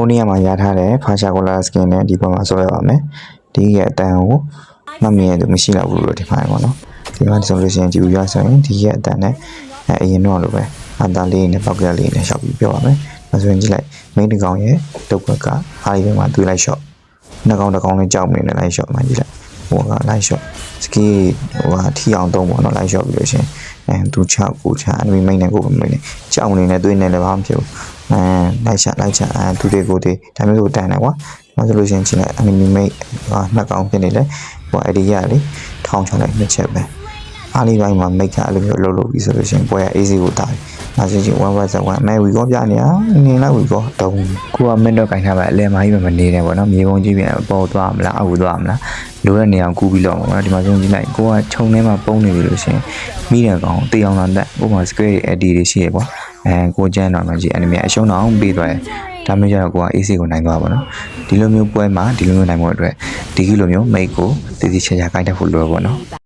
နေရာမှာရထားတဲ့ Fasha Color Skin နဲ့ဒီပေါ်မှာဆွဲရပါမယ်ဒီရဲ့အတန်ကိုမှတ်မြင်ရသူမရှိတော့ဘူးလို့ထင်ပါတယ်ပေါ့နော်ဒီမှာဆိုလို့ရှိရင်ဒီလိုရဆိုရင်ဒီရဲ့အတန်နဲ့အရင်တော့လိုပဲအတန်လေးနဲ့ပောက်ကလေးနဲ့ရှောက်ပြီးပြောပါမယ်ဒါဆိုရင်ကြည့်လိုက်မိန်းတစ်ကောင်ရဲ့တုတ်ဘက်ကအားလေးမှာတွေးလိုက်ရှော့နှစ်ကောင်တစ်ကောင်နဲ့ကြောက်နေတယ်လိုက်ရှော့မှကြည့်လိုက်ဟိုကလိုက်ရှော့စကီဟိုထီအောင်တုံးပေါ့နော်လိုက်ရှော့ပြီးလို့ရှိရင်သူချကိုချအနမီမိန်းနဲ့ကိုမိန်းနဲ့ကြောက်နေနဲ့တွေးနေလည်းဘာမှမဖြစ်ဘူးလိုက်ချသူတွေကိုတွေဒါမျိုးကိုတန်တယ်ကွာဒါဆိုလို့ရှိရင်ချင်းလိုက်အနမီမိန်းနှစ်ကောင်ဖြစ်နေလေဟိုအဲ့ဒီရလေထောင်းချလိုက်နှစ်ချက်ပဲအားလေးပိုင်းမှာမိတ်ကအဲ့လိုမျိုးလှုပ်ပြီးဆိုလို့ရှိရင်ပွဲရ AC ကိုတာတယ်ဒါဆိုရင်1 1 1မဲဝီကောပြနေတာနေလိုက်ဝီကောတုံးကိုကမင်းတော့ကင်ထားပါအလဲမကြီးမနေနဲ့ပေါ့နော်မြေပုံကြီးပြန်ပေါ်သွားမလားအောက်သွားမလားလိုတဲ့နေအောင်ကူးပြီးတော့ပေါ့နော်ဒီမှာဆိုရင်ကြည့်လိုက်ကိုကခြုံထဲမှာပုံနေပြီလို့ရှိရင်မိတဲ့ကောင်တေးအောင်လာတဲ့ကိုက square AD တွေရှိရပေါ့ကိုကျန်းတော့မှကြည့် enemy အရှုံးတော့ပြီးသွားတယ်ဒါမျိုးကျတော့ကိုက AC ကိုနိုင်သွားပါတော့ဒီလိုမျိုးပွဲမှာဒီလိုမျိုးနိုင်ဖို့အတွက်ဒီလိုမျိုးမိတ်ကိုတည်တည်ချာချာကိုင်းတတ်ဖို့လိုပါတော့